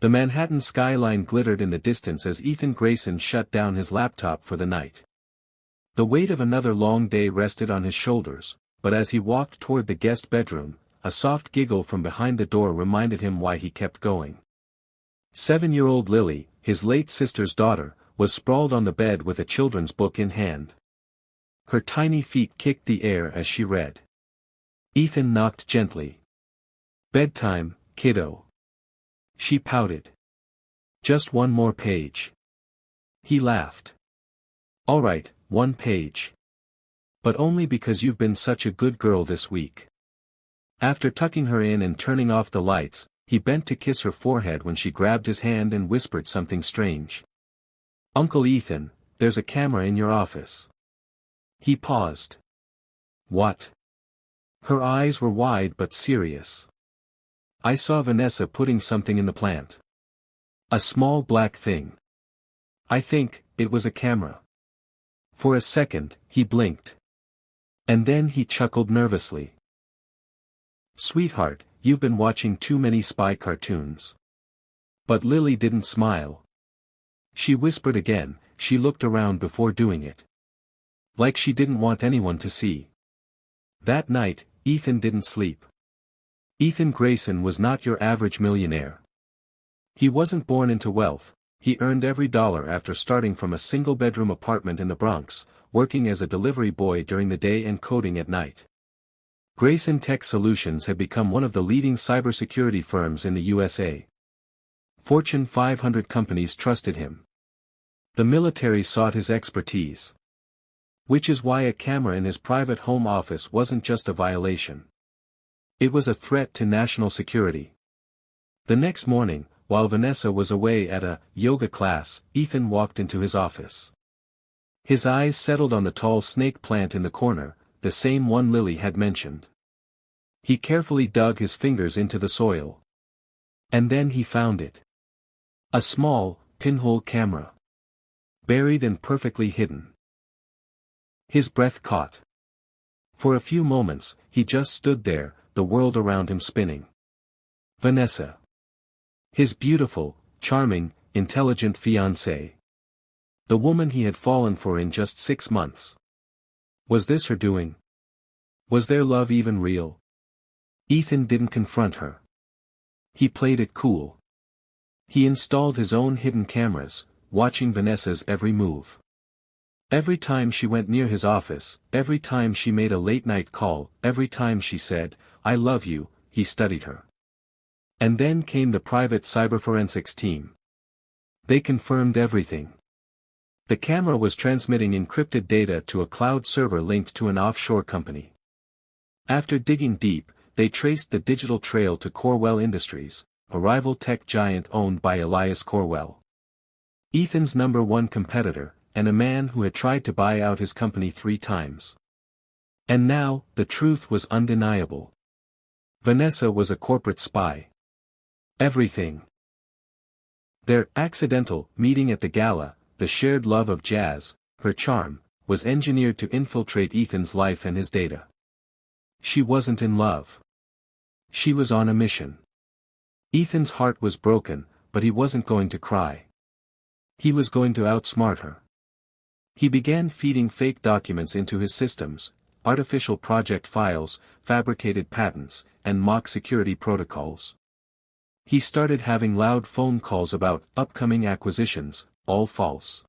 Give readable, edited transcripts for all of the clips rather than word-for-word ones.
The Manhattan skyline glittered in the distance as Ethan Grayson shut down his laptop for the night. The weight of another long day rested on his shoulders, but as he walked toward the guest bedroom, a soft giggle from behind the door reminded him why he kept going. 7-year-old Lily, his late sister's daughter, was sprawled on the bed with a children's book in hand. Her tiny feet kicked the air as she read. Ethan knocked gently. "Bedtime, kiddo." She pouted. "Just one more page." He laughed. "All right, one page. But only because you've been such a good girl this week." After tucking her in and turning off the lights, he bent to kiss her forehead when she grabbed his hand and whispered something strange. "Uncle Ethan, there's a camera in your office." He paused. "What?" Her eyes were wide but serious. "I saw Vanessa putting something in the plant. A small black thing. I think it was a camera." For a second, he blinked. And then he chuckled nervously. "Sweetheart, you've been watching too many spy cartoons." But Lily didn't smile. She whispered again, she looked around before doing it. Like she didn't want anyone to see. That night, Ethan didn't sleep. Ethan Grayson was not your average millionaire. He wasn't born into wealth, he earned every dollar after starting from a single-bedroom apartment in the Bronx, working as a delivery boy during the day and coding at night. Grayson Tech Solutions had become one of the leading cybersecurity firms in the USA. Fortune 500 companies trusted him. The military sought his expertise. Which is why a camera in his private home office wasn't just a violation. It was a threat to national security. The next morning, while Vanessa was away at a yoga class, Ethan walked into his office. His eyes settled on the tall snake plant in the corner, the same one Lily had mentioned. He carefully dug his fingers into the soil. And then he found it. A small, pinhole camera. Buried and perfectly hidden. His breath caught. For a few moments, he just stood there, the world around him spinning. Vanessa. His beautiful, charming, intelligent fiancée. The woman he had fallen for in just 6 months. Was this her doing? Was their love even real? Ethan didn't confront her. He played it cool. He installed his own hidden cameras, watching Vanessa's every move. Every time she went near his office, every time she made a late-night call, every time she said, "I love you," he studied her. And then came the private cyberforensics team. They confirmed everything. The camera was transmitting encrypted data to a cloud server linked to an offshore company. After digging deep, they traced the digital trail to Corwell Industries, a rival tech giant owned by Elias Corwell. Ethan's #1 competitor, and a man who had tried to buy out his company 3 times. And now, the truth was undeniable. Vanessa was a corporate spy. Everything. Their accidental meeting at the gala, the shared love of jazz, her charm, was engineered to infiltrate Ethan's life and his data. She wasn't in love. She was on a mission. Ethan's heart was broken, but he wasn't going to cry. He was going to outsmart her. He began feeding fake documents into his systems, artificial project files, fabricated patents, and mock security protocols. He started having loud phone calls about upcoming acquisitions, all false.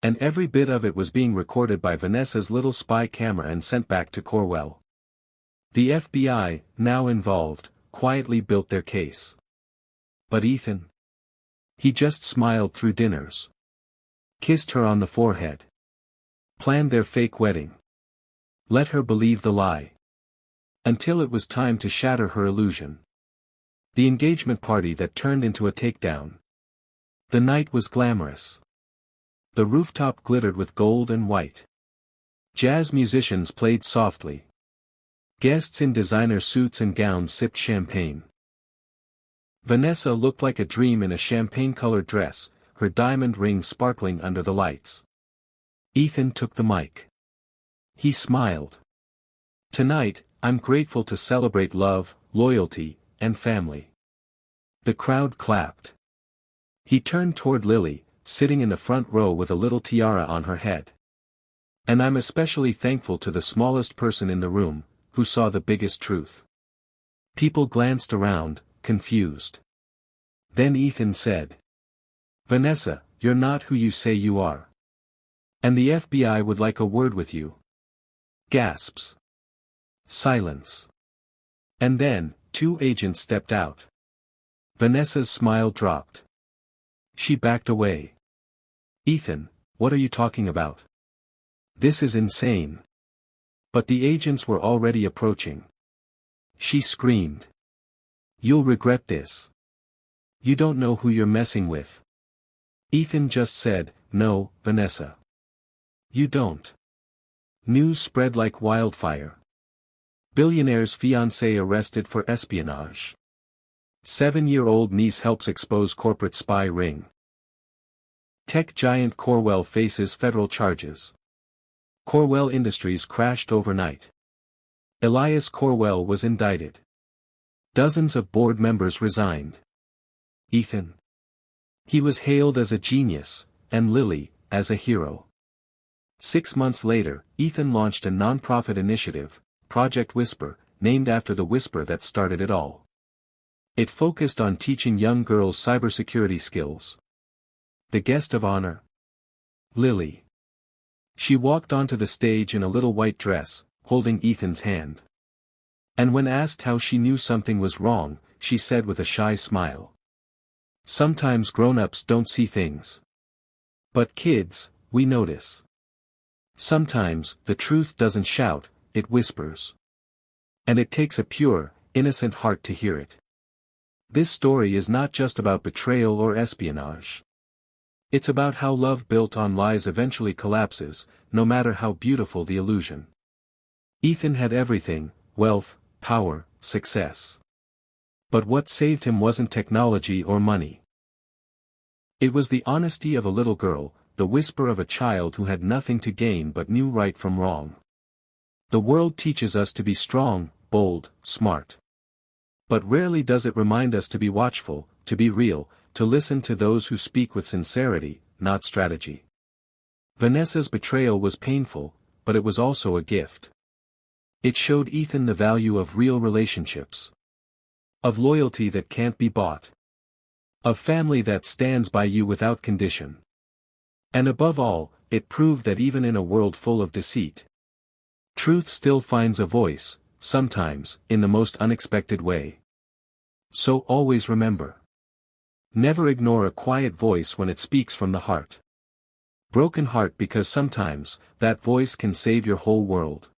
And every bit of it was being recorded by Vanessa's little spy camera and sent back to Corwell. The FBI, now involved, quietly built their case. But Ethan? He just smiled through dinners. Kissed her on the forehead. Planned their fake wedding. Let her believe the lie. Until it was time to shatter her illusion. The engagement party that turned into a takedown. The night was glamorous. The rooftop glittered with gold and white. Jazz musicians played softly. Guests in designer suits and gowns sipped champagne. Vanessa looked like a dream in a champagne-colored dress, her diamond ring sparkling under the lights. Ethan took the mic. He smiled. "Tonight, I'm grateful to celebrate love, loyalty, and family." The crowd clapped. He turned toward Lily, sitting in the front row with a little tiara on her head. And I'm especially thankful to the smallest person in the room, who saw the biggest truth. People glanced around, confused. Then Ethan said, Vanessa, you're not who you say you are. And the FBI would like a word with you. Gasps. Silence. And then, 2 agents stepped out. Vanessa's smile dropped. She backed away. Ethan, what are you talking about? This is insane. But the agents were already approaching. She screamed. You'll regret this. You don't know who you're messing with. Ethan just said, no, Vanessa. You don't. News spread like wildfire. Billionaire's fiancé arrested for espionage. 7-year-old niece helps expose corporate spy ring. Tech giant Corwell faces federal charges. Corwell Industries crashed overnight. Elias Corwell was indicted. Dozens of board members resigned. Ethan. He was hailed as a genius, and Lily, as a hero. 6 months later, Ethan launched a non-profit initiative, Project Whisper, named after the whisper that started it all. It focused on teaching young girls cybersecurity skills. The guest of honor? Lily. She walked onto the stage in a little white dress, holding Ethan's hand. And when asked how she knew something was wrong, she said with a shy smile. Sometimes grown-ups don't see things. But kids, we notice. Sometimes, the truth doesn't shout, it whispers. And it takes a pure, innocent heart to hear it. This story is not just about betrayal or espionage. It's about how love built on lies eventually collapses, no matter how beautiful the illusion. Ethan had everything, wealth, power, success. But what saved him wasn't technology or money. It was the honesty of a little girl, the whisper of a child who had nothing to gain but knew right from wrong. The world teaches us to be strong, bold, smart. But rarely does it remind us to be watchful, to be real, to listen to those who speak with sincerity, not strategy. Vanessa's betrayal was painful, but it was also a gift. It showed Ethan the value of real relationships. Of loyalty that can't be bought. Of family that stands by you without condition. And above all, it proved that even in a world full of deceit, truth still finds a voice, sometimes, in the most unexpected way. So always remember. Never ignore a quiet voice when it speaks from the heart. Broken heart, because sometimes, that voice can save your whole world.